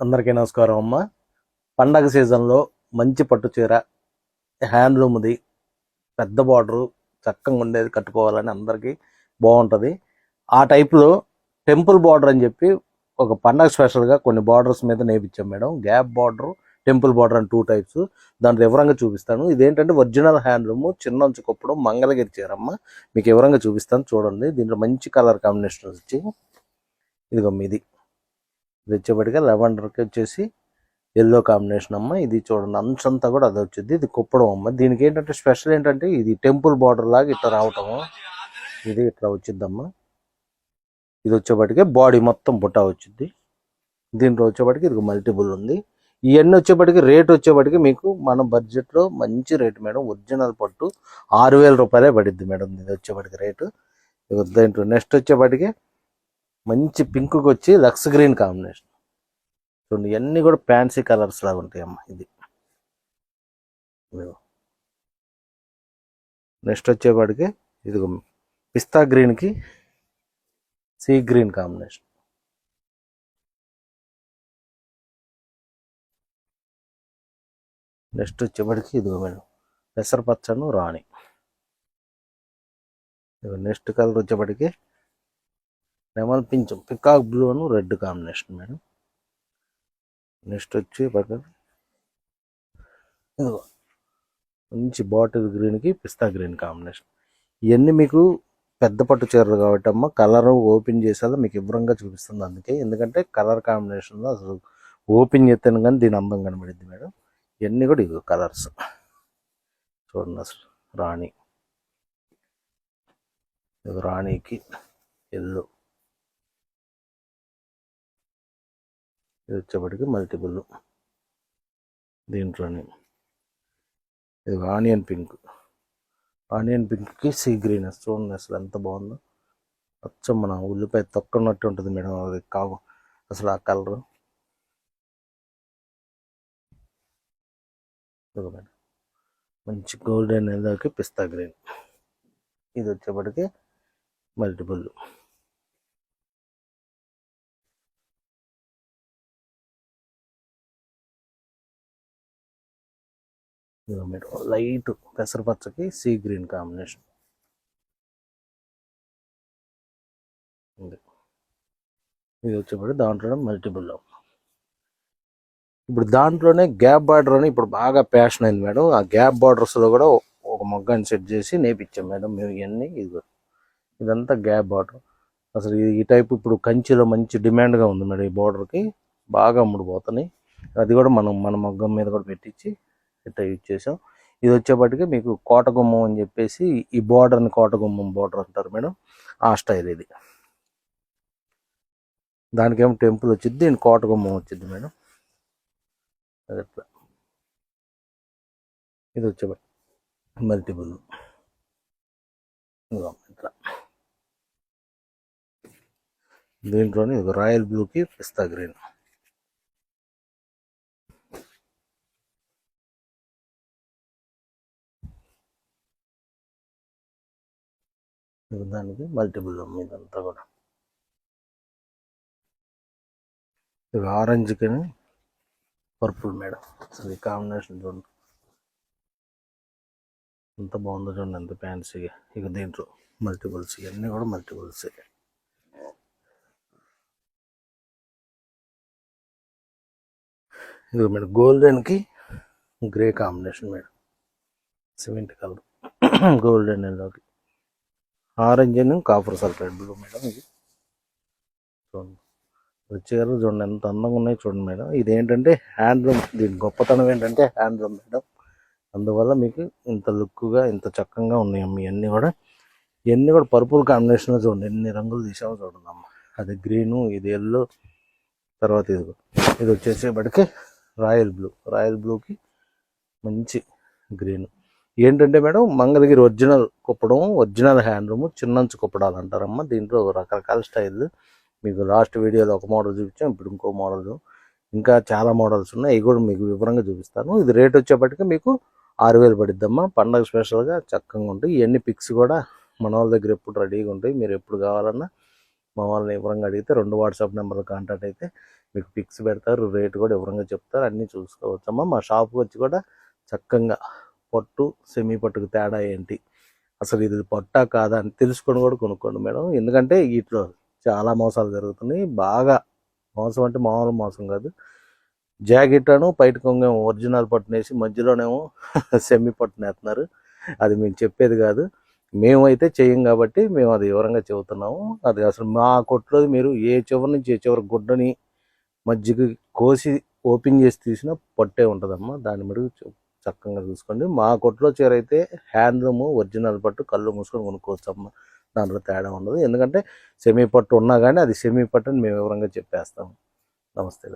అందరికీ నమస్కారం అమ్మ. పండగ సీజన్లో మంచి పట్టు చీర హ్యాండ్లూమ్ది పెద్ద బార్డరు చక్కగా ఉండేది కట్టుకోవాలని అందరికీ బాగుంటుంది. ఆ టైప్లో టెంపుల్ బార్డర్ అని చెప్పి ఒక పండగ స్పెషల్గా కొన్ని బార్డర్స్ మీద నేర్పించాం madam. Gap border, temple border అని 2 టైప్స్. దాంట్లో వివరంగా చూపిస్తాను. ఇదేంటంటే ఒరిజినల్ హ్యాండ్లూమ్ చిన్నంచు కొప్పడం మంగళగిరి చీరమ్మ. మీకు వివరంగా చూపిస్తాను చూడండి. దీంట్లో మంచి కలర్ కాంబినేషన్ వచ్చి ఇదిగో ఇది వచ్చేప్పటిగా లెవెండర్కి వచ్చేసి ఎల్లో కాంబినేషన్ అమ్మ. ఇది చూడండి అంచంతా కూడా అది వచ్చింది. ఇది కుప్పడం అమ్మ. దీనికి ఏంటంటే స్పెషల్ ఏంటంటే ఇది టెంపుల్ బార్డర్ లాగా ఇట్లా రావటము. ఇది ఇట్లా వచ్చిద్దమ్మా. ఇది వచ్చేప్పటికే బాడీ మొత్తం బుట్ట వచ్చింది. దీంట్లో వచ్చేప్పటికి ఇది మల్టిపుల్ ఉంది. ఇవన్నీ వచ్చేప్పటికి రేట్ వచ్చేప్పటికి మీకు మన బడ్జెట్లో మంచి రేటు మేడం. ఒరిజినల్ పట్టు 6,000 రూపాయలే పడిద్ది మేడం. ఇది వచ్చేప్పటికి రేటు. దీంట్లో నెక్స్ట్ వచ్చేప్పటికి మంచి పింక్కి వచ్చి లక్స్ గ్రీన్ కాంబినేషన్ చూడండి. ఇవన్నీ కూడా ఫ్యాన్సీ కలర్స్ లాగా ఉంటాయి అమ్మ. ఇది నెక్స్ట్ వచ్చేపాటికి ఇది పిస్తా గ్రీన్కి సీ గ్రీన్ కాంబినేషన్. నెక్స్ట్ వచ్చేపాటికి ఇదిగో మేడం పెసరపచ్చను రాణి. నెక్స్ట్ కలర్ వచ్చేపాటికి లెమన్ పింఛం పికాక్ బ్లూ అను రెడ్ కాంబినేషన్ మేడం. నెక్స్ట్ వచ్చి ఇదిగో మంచి బాటిల్ గ్రీన్కి పిస్తా గ్రీన్ కాంబినేషన్. ఇవన్నీ మీకు పెద్ద పట్టు చీరలు కాబట్టి అమ్మ కలర్ ఓపెన్ చేసేలా మీకు వివరంగా చూపిస్తుంది. అందుకే ఎందుకంటే కలర్ కాంబినేషన్లో అసలు ఓపెన్ చేస్తాను కానీ దీని అందం కనబడిద్ది మేడం. ఇవన్నీ కూడా ఇవి కలర్స్ చూడండి. అసలు రాణి, రాణికి ఎల్లో, ఇది వచ్చేప్పటికి మల్టిపుల్. దీంట్లోనే ఇది ఆనియన్ పింక్, ఆనియన్ పింక్కి సీ గ్రీన్ చూడండి. అసలు ఎంత బాగుందో. అచ్చం మన ఉల్లిపాయ తొక్కనట్టు ఉంటుంది మేడం. అది కావు అసలు ఆ కలరు. మేడం మంచి గోల్డెన్ ఎల్లోకి పిస్తా గ్రీన్. ఇది వచ్చేప్పటికి మల్టిపుల్. మేడం లైట్ పెసరపచ్చకి సీ గ్రీన్ కాంబినేషన్. ఇది వచ్చేప్పటికి దాంట్లో మల్టిపుల్. ఇప్పుడు దాంట్లోనే గ్యాప్ బార్డర్ అని ఇప్పుడు బాగా ప్యాషన్ అయింది మేడం. ఆ గ్యాప్ బార్డర్స్లో కూడా ఒక మొగ్గాన్ని సెట్ చేసి నేర్పించాం మేడం మేము. ఇవన్నీ ఇదంతా గ్యాప్ బార్డర్. అసలు ఈ టైప్ ఇప్పుడు కంచిలో మంచి డిమాండ్గా ఉంది మేడం. ఈ బార్డర్కి బాగా అమ్ముడుపోతున్నాయి. అది కూడా మన మొగ్గం మీద కూడా పెట్టించి ఇట్లా యూజ్ చేసాం. ఇది వచ్చేప్పటికి మీకు కోటగుమ్మం అని చెప్పేసి ఈ బార్డర్ని కోటగుమ్మం బార్డర్ అంటారు మేడం. ఆ స్టైల్ ఇది. దానికేమో టెంపుల్ వచ్చింది, దీని కోటగుమ్మం వచ్చింది మేడం. అది ఎట్లా ఇది వచ్చేప్పటికి మల్టిపుల్ ఇట్లా. దీంట్లోనే రాయల్ బ్లూకి పిస్తా గ్రీన్. దానికి మల్టిపుల్ ఇదంతా కూడా. ఇది ఆరెంజ్కి పర్పుల్ మేడం. అసలు ఈ కాంబినేషన్ చూడండి ఎంత బాగుందో చూడండి. ఎంత ఫ్యాన్సీగా. ఇక దీంట్లో మల్టిపుల్స్ ఇవన్నీ కూడా మల్టిపుల్స్. ఇది మేడం గోల్డెన్కి grey combination madam. Cement colour golden ఎల్లోకి ఆరెంజ్ అని కాపర్ సల్ఫేట్ బ్లూ మేడం. ఇది చూడండి చీరలు చూడండి ఎంత అందంగా ఉన్నాయి చూడండి మేడం. ఇదేంటంటే హ్యాండ్లూమ్. దీని గొప్పతనం ఏంటంటే హ్యాండ్లూమ్ మేడం. అందువల్ల మీకు ఇంత లుక్గా ఇంత చక్కగా ఉన్నాయి అమ్మ. ఇవన్నీ కూడా పర్పుల్ కాంబినేషన్లో చూడండి ఎన్ని రంగులు తీసామో చూడండి అమ్మ. అది గ్రీను, ఇది ఎల్లో, తర్వాత ఇది వచ్చేసేపటికి రాయల్ బ్లూ, రాయల్ బ్లూకి మంచి గ్రీన్. ఏంటంటే మేడం మంగళగిరి ఒరిజినల్ కుప్పడం, ఒరిజినల్ హ్యాండ్లూమ్ చిన్నంచు కుప్పడాలు అంటారమ్మ. దీంట్లో రకరకాల స్టైల్ మీకు లాస్ట్ వీడియోలో ఒక మోడల్ చూపించాం. ఇప్పుడు ఇంకో మోడల్, ఇంకా చాలా మోడల్స్ ఉన్నాయి. అవి కూడా మీకు వివరంగా చూపిస్తాను. ఇది రేట్ వచ్చేప్పటికి మీకు 6,000 పడిద్దమ్మా. పండగ స్పెషల్గా చక్కగా ఉంటాయి. ఇవన్నీ పిక్స్ కూడా మన వాళ్ళ దగ్గర ఎప్పుడు రెడీగా ఉంటాయి. మీరు ఎప్పుడు కావాలన్నా మా వాళ్ళని వివరంగా అడిగితే 2 వాట్సాప్ నెంబర్లు కాంటాక్ట్ అయితే మీకు పిక్స్ పెడతారు, రేటు కూడా వివరంగా చెప్తారు, అన్నీ చూసుకోవచ్చమ్మా. మా షాప్కి వచ్చి కూడా చక్కగా పట్టు సెమీ పట్టుకు తేడా ఏంటి, అసలు ఇది పట్టా కాదా అని తెలుసుకొని కూడా కొనుక్కోండి మేడం. ఎందుకంటే వీటిలో చాలా మోసాలు జరుగుతున్నాయి. బాగా మోసం అంటే మామూలు మోసం కాదు. జాకెట్ అను బయట కొంగేమో ఒరిజినల్ పట్టునేసి మధ్యలోనేమో సెమీ పట్టునేస్తున్నారు. అది మేము చెప్పేది కాదు, మేమైతే చేయం కాబట్టి మేము అది వివరంగా చెబుతున్నాము. అది అసలు మా కొట్లో మీరు ఏ చివరి నుంచి ఏ చివరి గుడ్డని మజ్జిగ కోసి ఓపెన్ చేసి తీసినా పట్టే ఉంటుందమ్మా. దాన్ని మీరు చక్కగా చూసుకోండి. మా కొట్లో చీర అయితే హ్యాండ్లూమ్ ఒరిజినల్ పట్టు కళ్ళు మూసుకొని కొనుక్కోవచ్చు అమ్మ. దాంట్లో తేడా ఉండదు. ఎందుకంటే సెమీ పట్టు ఉన్నా కానీ అది సెమీ పట్టు అని మేము వివరంగా చెప్పేస్తాము. నమస్తే.